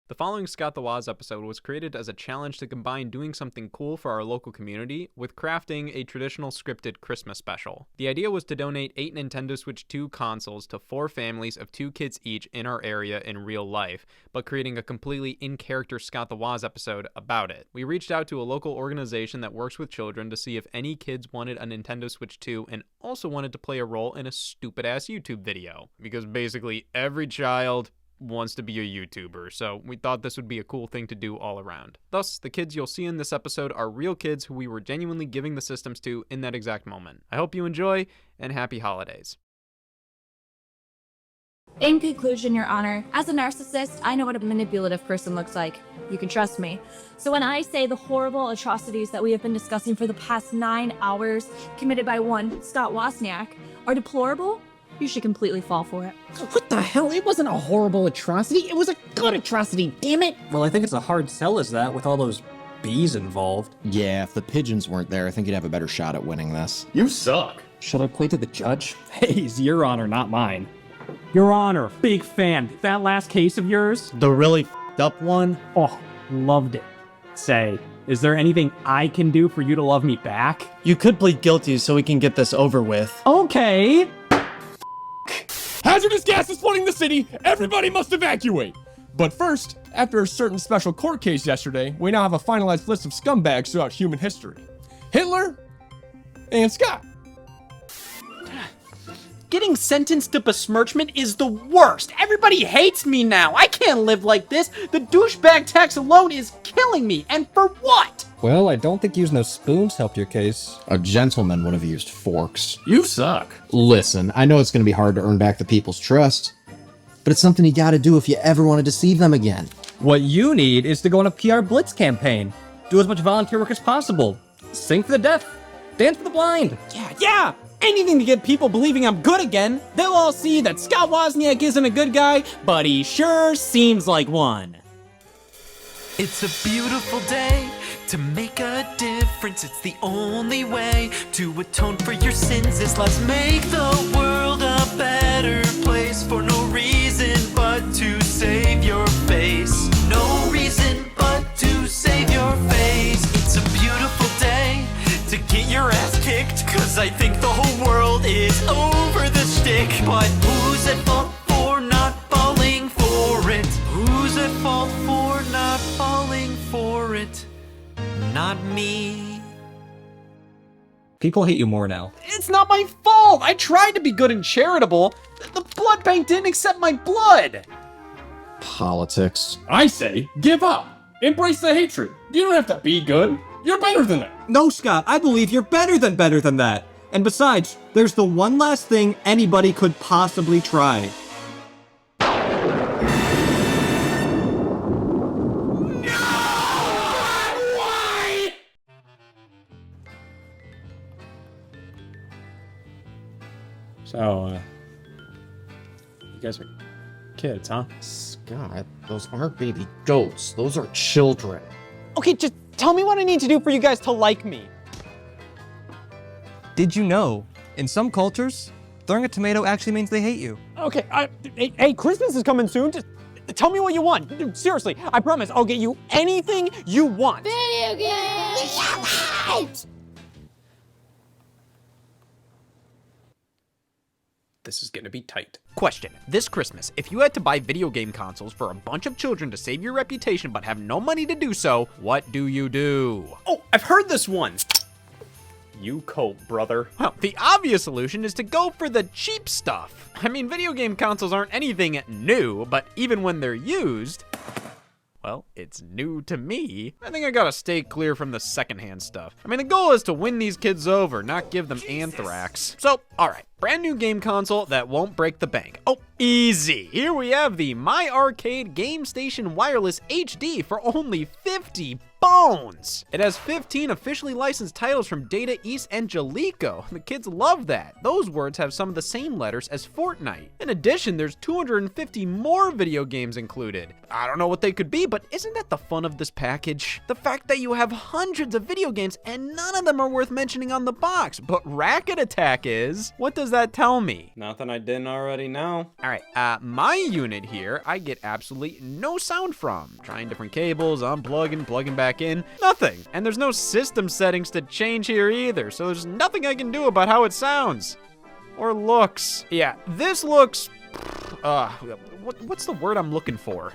The following Scott the Woz episode was created as a challenge to combine doing something cool for our local community with crafting a traditional scripted Christmas special. The idea was to donate 8 Nintendo Switch 2 consoles to 4 families of 2 kids each in our area in real life, but creating a completely in-character Scott the Woz episode about it. We reached out to a local organization that works with children to see if any kids wanted a Nintendo Switch 2 and also wanted to play a role in a stupid-ass YouTube video. Because basically every child wants to be a YouTuber, so we thought this would be a cool thing to do all around. Thus, the kids you'll see in this episode are real kids who we were genuinely giving the systems to in that exact moment. I hope you enjoy, and happy holidays. In conclusion, Your Honor, as a narcissist, I know what a manipulative person looks like. You can trust me. So when I say the horrible atrocities that we have been discussing for the past 9 hours committed by one Scott Wozniak are deplorable, you should completely fall for it. What the hell? It wasn't a horrible atrocity. It was a good atrocity, damn it! Well, I think it's a hard sell as that with all those bees involved. Yeah, if the pigeons weren't there, I think you'd have a better shot at winning this. You suck. Should I play to the judge? Hey, it's Your Honor, not mine. Your Honor, big fan. That last case of yours? The really f***ed up one? Oh, loved it. Say, is there anything I can do for you to love me back? You could plead guilty so we can get this over with. Okay. Hazardous gas is flooding the city. Everybody must evacuate. But first, after a certain special court case yesterday, we now have a finalized list of scumbags throughout human history. Hitler and Scott. Getting sentenced to besmirchment is the worst. Everybody hates me now. I can't live like this. The douchebag tax alone is killing me. And for what? Well, I don't think using those spoons helped your case. A gentleman would have used forks. You suck. Listen, I know it's going to be hard to earn back the people's trust, but it's something you gotta do if you ever want to deceive them again. What you need is to go on a PR blitz campaign. Do as much volunteer work as possible. Sing for the deaf. Dance for the blind. Yeah. Anything to get people believing I'm good again. They'll all see that Scott Wozniak isn't a good guy, but he sure seems like one. It's a beautiful day to make a difference. It's the only way to atone for your sins is let's make the world a better place for no reason but to save your face. No reason but to save your face. It's a beautiful day to get your ass kicked, cause I think the whole world is over the shtick. But who's at fault for not falling for it? Who's at fault for not falling for it? Not me. People hate you more now. It's not my fault. I tried to be good and charitable. The blood bank didn't accept my blood. Politics. I say, give up. Embrace the hatred. You don't have to be good. You're better than that. No, Scott, I believe you're better than that. And besides, there's the one last thing anybody could possibly try. So, you guys are kids, huh? Scott, those aren't baby goats. Those are children. Okay, just tell me what I need to do for you guys to like me. Did you know, in some cultures, throwing a tomato actually means they hate you? Okay, hey, Christmas is coming soon. Just tell me what you want. Dude, seriously, I promise I'll get you anything you want. Video games! This is gonna be tight. Question: this Christmas, if you had to buy video game consoles for a bunch of children to save your reputation but have no money to do so, what do you do? Oh, I've heard this one. You cope, brother. Well, the obvious solution is to go for the cheap stuff. I mean, video game consoles aren't anything new, but even when they're used, well, it's new to me. I think I gotta stay clear from the secondhand stuff. I mean, the goal is to win these kids over, not give them anthrax. So, alright, brand new game console that won't break the bank. Oh, easy. Here we have the My Arcade Game Station Wireless HD for only $50. bones. It has 15 officially licensed titles from Data East and Jalico. The kids love that. Those words have some of the same letters as Fortnite. In addition, there's 250 more video games included. I don't know what they could be, but isn't that the fun of this package? The fact that you have hundreds of video games and none of them are worth mentioning on the box, but Racket Attack is. What does that tell me? Nothing I didn't already know. All right, my unit here, I get absolutely no sound from. Trying different cables, unplugging, plugging back in, nothing. And there's no system settings to change here either, so there's nothing I can do about how it sounds. Or looks. Yeah, this looks, what's the word I'm looking for?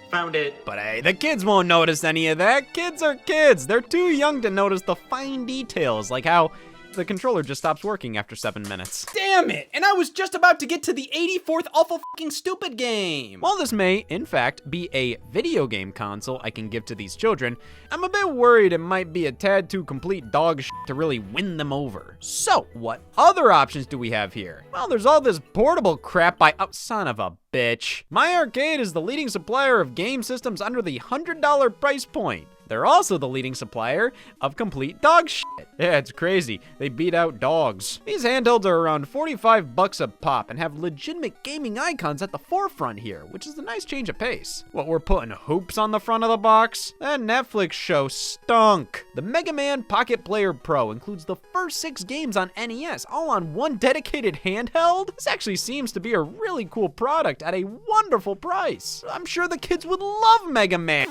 Found it. But hey, the kids won't notice any of that. Kids are kids. They're too young to notice the fine details, like how the controller just stops working after 7 minutes. Damn it! And I was just about to get to the 84th awful fucking stupid game. While this may, in fact, be a video game console I can give to these children, I'm a bit worried it might be a tad too complete dog shit to really win them over. So, what other options do we have here? Well, there's all this portable crap by, oh, son of a bitch. My Arcade is the leading supplier of game systems under the $100 price point. They're also the leading supplier of complete dog shit. Yeah, it's crazy. They beat out dogs. These handhelds are around $45 a pop and have legitimate gaming icons at the forefront here, which is a nice change of pace. What, we're putting hoops on the front of the box? That Netflix show stunk. The Mega Man Pocket Player Pro includes the first 6 games on NES, all on one dedicated handheld? This actually seems to be a really cool product at a wonderful price. I'm sure the kids would love Mega Man.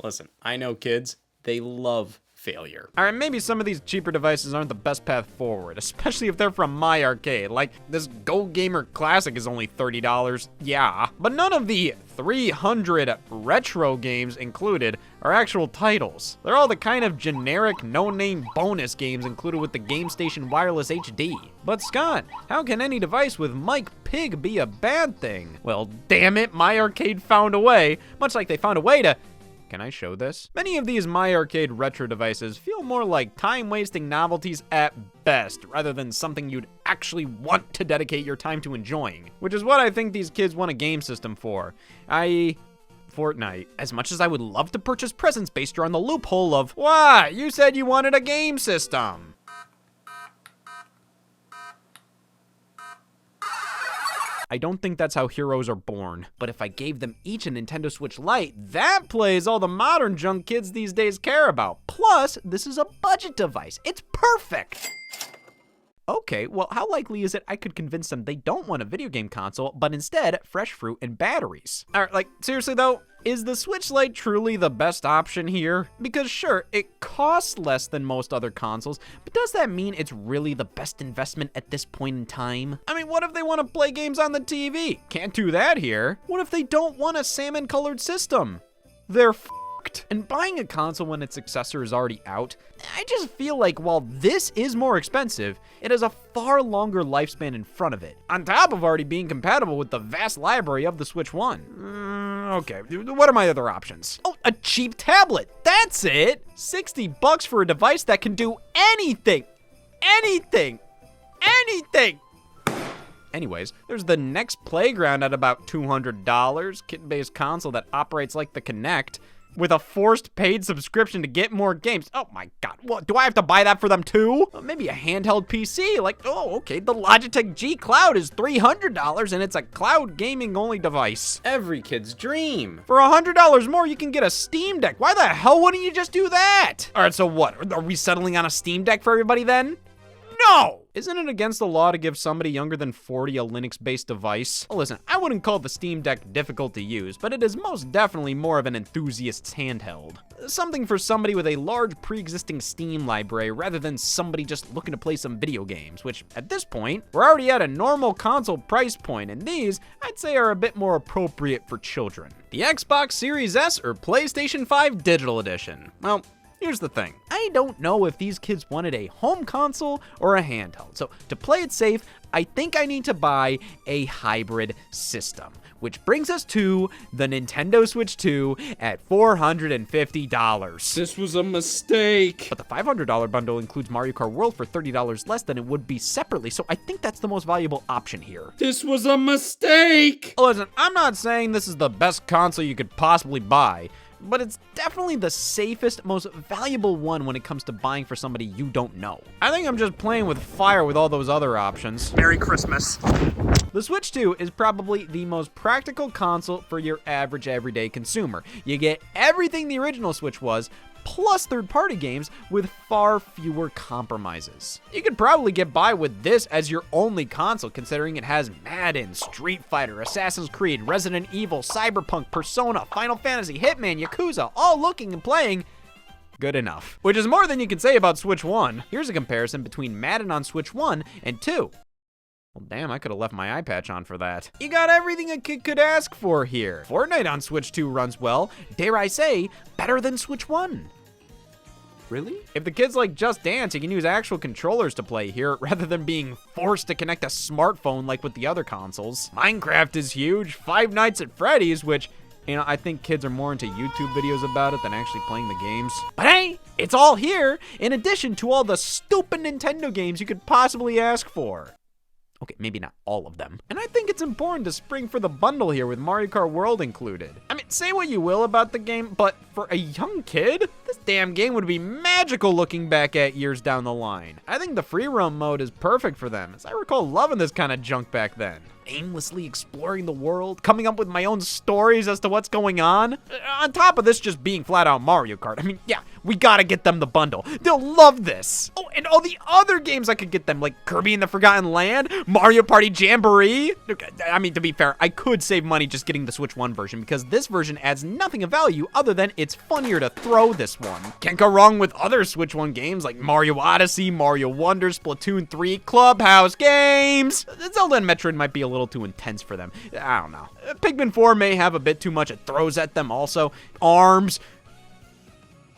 Listen, I know kids, they love failure. All right, maybe some of these cheaper devices aren't the best path forward, especially if they're from my arcade. Like, this Go Gamer Classic is only $30, yeah. But none of the 300 retro games included are actual titles. They're all the kind of generic, no-name bonus games included with the Game Station Wireless HD. But Scott, how can any device with Mike Pig be a bad thing? Well, damn it, my arcade found a way, much like they found a way to... Can I show this? Many of these My Arcade retro devices feel more like time-wasting novelties at best, rather than something you'd actually want to dedicate your time to enjoying. Which is what I think these kids want a game system for, i.e., Fortnite. As much as I would love to purchase presents based around the loophole of, what? You said you wanted a game system. I don't think that's how heroes are born. But if I gave them each a Nintendo Switch Lite, that plays all the modern junk kids these days care about. Plus, this is a budget device. It's perfect. Okay, well, how likely is it I could convince them they don't want a video game console, but instead fresh fruit and batteries? All right, like, seriously though, is the Switch Lite truly the best option here? Because sure, it costs less than most other consoles, but does that mean it's really the best investment at this point in time? I mean, what if they want to play games on the TV? Can't do that here. What if they don't want a salmon-colored system? They're f***ed. And buying a console when its successor is already out, I just feel like while this is more expensive, it has a far longer lifespan in front of it, on top of already being compatible with the vast library of the Switch 1. Okay, what are my other options? Oh, a cheap tablet, that's it! $60 for a device that can do anything! Anything! Anything! Anyways, there's the Next Playground at about $200, kit-based console that operates like the Kinect, with a forced paid subscription to get more games. Oh my god, what, do I have to buy that for them too? Maybe a handheld PC, like, oh, okay, the Logitech G Cloud is $300 and it's a cloud gaming only device. Every kid's dream. For $100 more, you can get a Steam Deck. Why the hell wouldn't you just do that? All right, so what, are we settling on a Steam Deck for everybody then? No! Isn't it against the law to give somebody younger than 40 a Linux-based device? Well, listen, I wouldn't call the Steam Deck difficult to use, but it is most definitely more of an enthusiast's handheld. Something for somebody with a large pre-existing Steam library rather than somebody just looking to play some video games, which, at this point, we're already at a normal console price point, and these, I'd say, are a bit more appropriate for children. The Xbox Series S or PlayStation 5 Digital Edition. Well, Here's the thing, I don't know if these kids wanted a home console or a handheld, so to play it safe, I think I need to buy a hybrid system. Which brings us to the Nintendo Switch 2 at $450. This was a mistake. But the $500 bundle includes Mario Kart World for $30 less than it would be separately, so I think that's the most valuable option here. This was a mistake. Listen, I'm not saying this is the best console you could possibly buy, but it's definitely the safest, most valuable one when it comes to buying for somebody you don't know. I think I'm just playing with fire with all those other options. Merry Christmas. The Switch 2 is probably the most practical console for your average everyday consumer. You get everything the original Switch was, plus third-party games with far fewer compromises. You could probably get by with this as your only console, considering it has Madden, Street Fighter, Assassin's Creed, Resident Evil, Cyberpunk, Persona, Final Fantasy, Hitman, Yakuza, all looking and playing good enough. Which is more than you can say about Switch 1. Here's a comparison between Madden on Switch 1 and 2. Well, damn, I could have left my eye patch on for that. You got everything a kid could ask for here. Fortnite on Switch 2 runs well, dare I say, better than Switch 1. Really? If the kids like Just Dance, you can use actual controllers to play here rather than being forced to connect a smartphone like with the other consoles. Minecraft is huge, Five Nights at Freddy's, which, you know, I think kids are more into YouTube videos about it than actually playing the games. But hey, it's all here, in addition to all the stupid Nintendo games you could possibly ask for. Okay, maybe not all of them. And I think it's important to spring for the bundle here with Mario Kart World included. I mean, say what you will about the game, but for a young kid, this damn game would be magical looking back at years down the line. I think the free roam mode is perfect for them, as I recall loving this kind of junk back then. Aimlessly exploring the world, coming up with my own stories as to what's going on. On top of this just being flat out Mario Kart. I mean, yeah, we gotta get them the bundle. They'll love this. Oh, and all the other games I could get them, like Kirby and the Forgotten Land, Mario Party Jamboree. I mean, to be fair, I could save money just getting the Switch 1 version, because this version adds nothing of value other than it's funnier to throw this one. Can't go wrong with other Switch 1 games like Mario Odyssey, Mario Wonder, Splatoon 3, Clubhouse games. Zelda and Metroid might be a little too intense for them. I don't know. Pikmin 4 may have a bit too much it throws at them also. ARMS.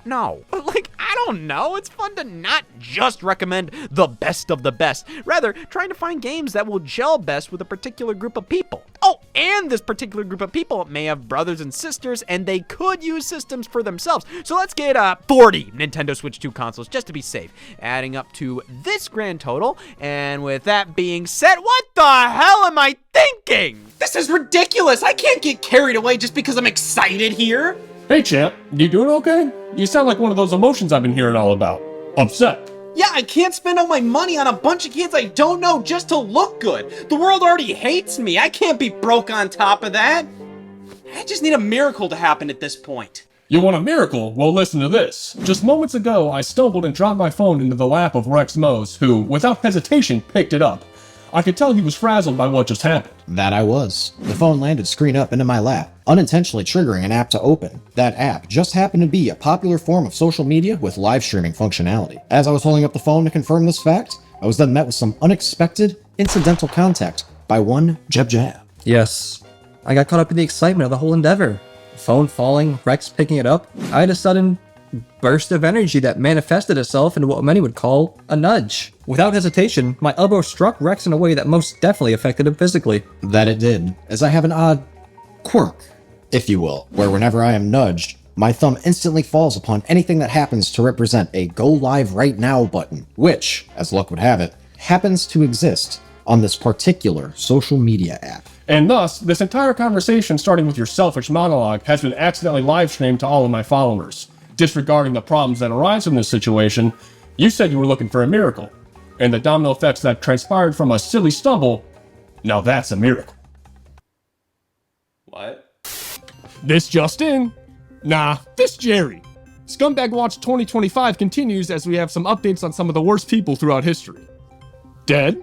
No. Like, I don't know. It's fun to not just recommend the best of the best. Rather, trying to find games that will gel best with a particular group of people. Oh, and this particular group of people may have brothers and sisters, and they could use systems for themselves. So let's get 40 Nintendo Switch 2 consoles just to be safe, adding up to this grand total. And with that being said, what the hell am I thinking? This is ridiculous. I can't get carried away just because I'm excited here. Hey champ, you doing okay? You sound like one of those emotions I've been hearing all about. Upset. Yeah, I can't spend all my money on a bunch of kids I don't know just to look good. The world already hates me. I can't be broke on top of that. I just need a miracle to happen at this point. You want a miracle? Well, listen to this. Just moments ago, I stumbled and dropped my phone into the lap of Rex Mose, who, without hesitation, picked it up. I could tell he was frazzled by what just happened. That I was. The phone landed screen up into my lap, unintentionally triggering an app to open. That app just happened to be a popular form of social media with live streaming functionality. As I was holding up the phone to confirm this fact, I was then met with some unexpected, incidental contact by one Jeb. Yes, I got caught up in the excitement of the whole endeavor. Phone falling, Rex picking it up. I had a sudden burst of energy that manifested itself into what many would call a nudge. Without hesitation, my elbow struck Rex in a way that most definitely affected him physically. That it did, as I have an odd quirk, if you will, where whenever I am nudged, my thumb instantly falls upon anything that happens to represent a Go Live Right Now button, which, as luck would have it, happens to exist on this particular social media app. And thus, this entire conversation, starting with your selfish monologue, has been accidentally live-streamed to all of my followers. Disregarding the problems that arise from this situation, you said you were looking for a miracle. And the domino effects that transpired from a silly stumble, now that's a miracle. What? This just in. Nah, this Jerry. Scumbag Watch 2025 continues as we have some updates on some of the worst people throughout history. Dead.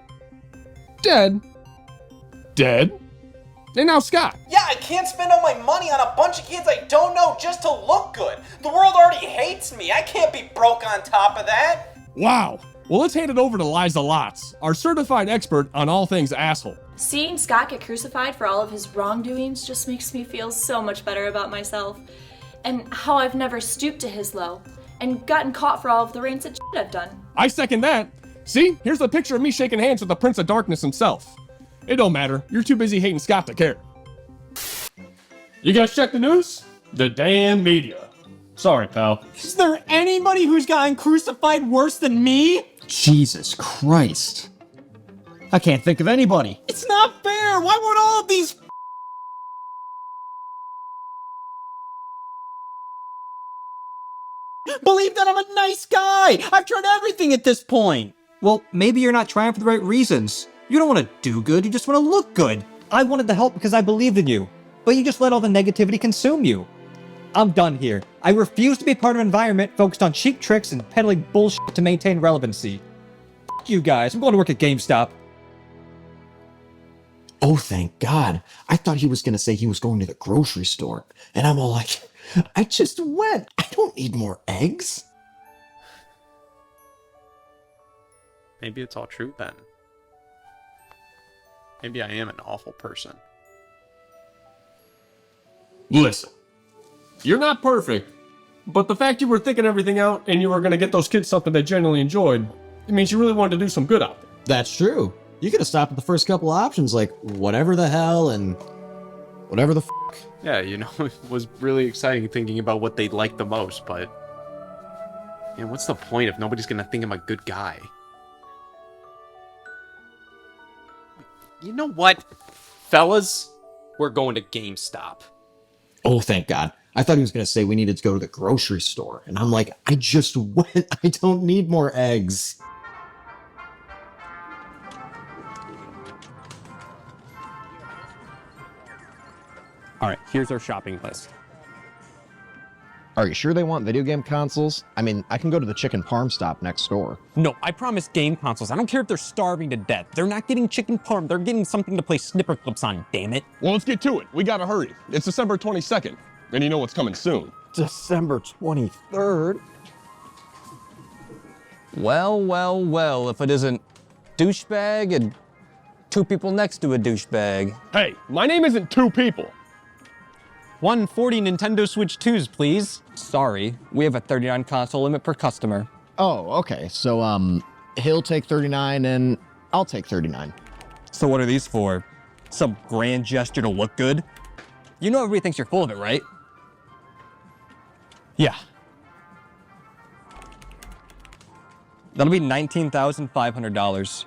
Dead. Dead. And now Scott. Yeah, I can't spend all my money on a bunch of kids I don't know just to look good. The world already hates me. I can't be broke on top of that. Wow. Well, let's hand it over to Liza Lotz, our certified expert on all things asshole. Seeing Scott get crucified for all of his wrongdoings just makes me feel so much better about myself. And how I've never stooped to his low. and gotten caught for all of the rancid shit I've done. I second that. See, here's a picture of me shaking hands with the Prince of Darkness himself. It don't matter. You're too busy hating Scott to care. You guys check the news? The damn media. Sorry, pal. Is there anybody who's gotten crucified worse than me? Jesus Christ. I can't think of anybody. It's not fair! Why would all of these believe that I'm a nice guy? I've tried everything at this point! Well, maybe you're not trying for the right reasons. You don't want to do good, you just want to look good. I wanted to help because I believed in you, but you just let all the negativity consume you. I'm done here. I refuse to be part of an environment focused on cheap tricks and peddling bullshit to maintain relevancy. F you guys, I'm going to work at GameStop. Oh, thank God. I thought he was going to say he was going to the grocery store. And I'm all like, I just went. I don't need more eggs. Maybe it's all true then. Maybe I am an awful person. Listen, you're not perfect, but the fact you were thinking everything out and you were going to get those kids something they genuinely enjoyed, it means you really wanted to do some good out there. That's true. You could have stopped at the first couple of options, like whatever the hell and whatever the f***. Yeah, you know, it was really exciting thinking about what they'd like the most, but... man, what's the point if nobody's gonna think I'm a good guy? You know what? Fellas, we're going to GameStop. Oh, thank God. I thought he was going to say we needed to go to the grocery store. And I'm like, I just went. I don't need more eggs. All right, here's our shopping list. Are you sure they want video game consoles? I mean, I can go to the chicken parm stop next door. No, I promise game consoles. I don't care if they're starving to death. They're not getting chicken parm. They're getting something to play snipper clips on, damn it. Well, let's get to it. We gotta hurry. It's December 22nd, and you know what's coming soon. December 23rd? Well, if it isn't douchebag and two people next to a douchebag. Hey, my name isn't two people. 140 Nintendo Switch 2s, please. Sorry, we have a 39 console limit per customer. Oh, okay. So, he'll take 39 and I'll take 39. So what are these for? Some grand gesture to look good? You know everybody thinks you're full of it, right? Yeah. That'll be $19,500.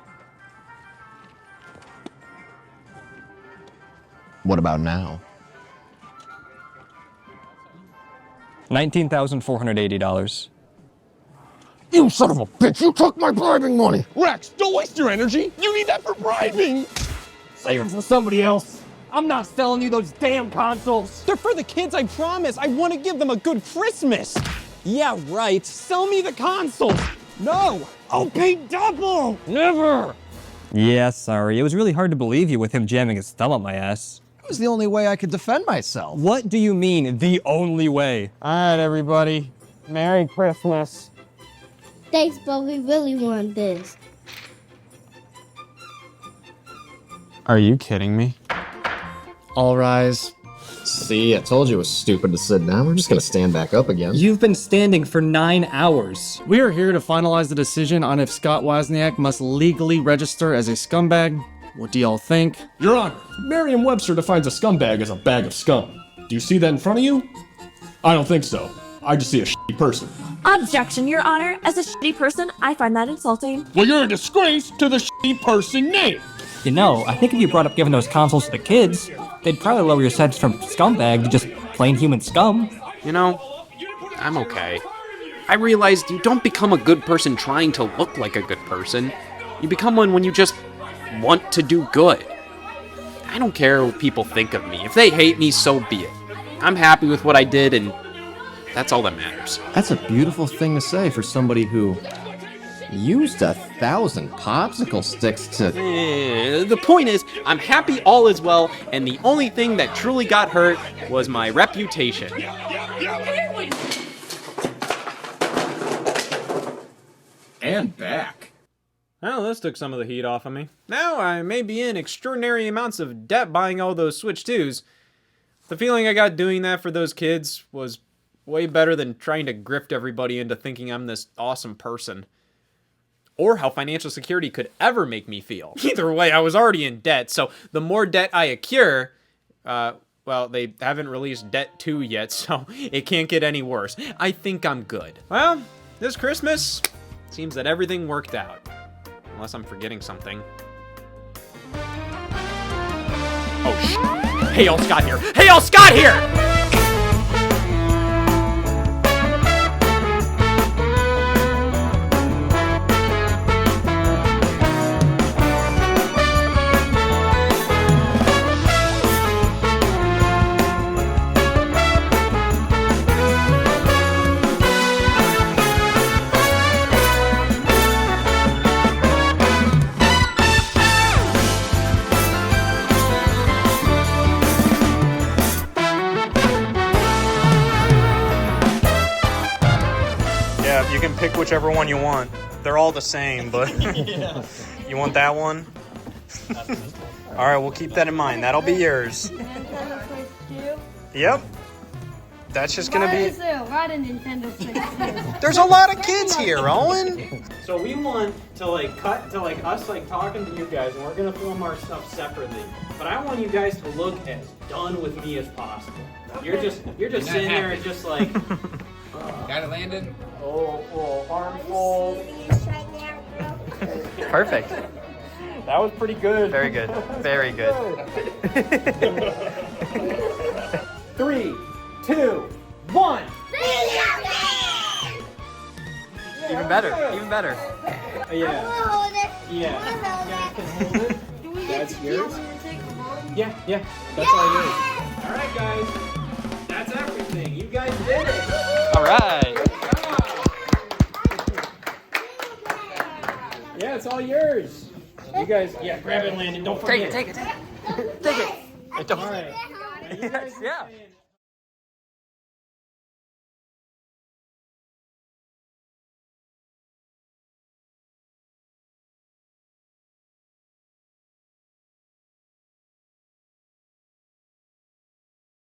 What about now? $19,480. You son of a bitch, you took my bribing money! Rex, don't waste your energy! You need that for bribing! Save it for somebody else. I'm not selling you those damn consoles. They're for the kids, I promise. I want to give them a good Christmas. Yeah, right. Sell me the consoles. No! I'll pay double. Never! Yeah, sorry. It was really hard to believe you with him jamming his thumb up my ass. It was the only way I could defend myself. What do you mean, the only way? All right, everybody. Merry Christmas. Thanks, but we really want this. Are you kidding me? All rise. See, I told you it was stupid to sit down. We're just gonna stand back up again. You've been standing for 9 hours. We are here to finalize the decision on if Scott Wozniak must legally register as a scumbag. What do y'all think? Your Honor, Merriam-Webster defines a scumbag as a bag of scum. Do you see that in front of you? I don't think so. I just see a shitty person. Objection, Your Honor. As a shitty person, I find that insulting. Well, you're a disgrace to the shitty person name. You know, I think if you brought up giving those consoles to the kids, they'd probably lower your sentence from scumbag to just plain human scum. You know, I'm okay. I realized you don't become a good person trying to look like a good person. You become one when you just want to do good. I don't care what people think of me. If they hate me, so be it. I'm happy with what I did, and that's all that matters. That's a beautiful thing to say for somebody who used 1,000 popsicle sticks to... The point is, I'm happy all is well, and the only thing that truly got hurt was my reputation. And back. Well, this took some of the heat off of me. Now I may be in extraordinary amounts of debt buying all those Switch 2s. The feeling I got doing that for those kids was Way better than trying to grift everybody into thinking I'm this awesome person. Or how financial security could ever make me feel. Either way, I was already in debt, so the more debt I accrue, well, they haven't released Debt 2 yet, so it can't get any worse. I think I'm good. Well, this Christmas, seems that everything worked out. Unless I'm forgetting something. Oh, shit. Hey, all Scott here. Hey, all Scott here! Yeah, you can pick whichever one you want. They're all the same, but you want that one? All right, we'll keep that in mind. That'll be yours. Yep. That's just gonna be. Why the Nintendo Switch? There's a lot of kids here, Owen. So we want to like cut to like us like talking to you guys, and we're gonna film our stuff separately. But I want you guys to look as done with me as possible. You're just sitting there and just like. Got it landed. Oh, arm fold. Perfect. That was pretty good. Very good. Very good. 3, 2, 1. Even better. Even better. Yeah. Yeah. Hold it. That's yours. Yeah. That's all yours. All right, guys. That's everything. You guys did it. All right. Yeah, it's all yours. You guys, grab it, Landon. Don't forget. Take it. All right. Now you guys Yeah.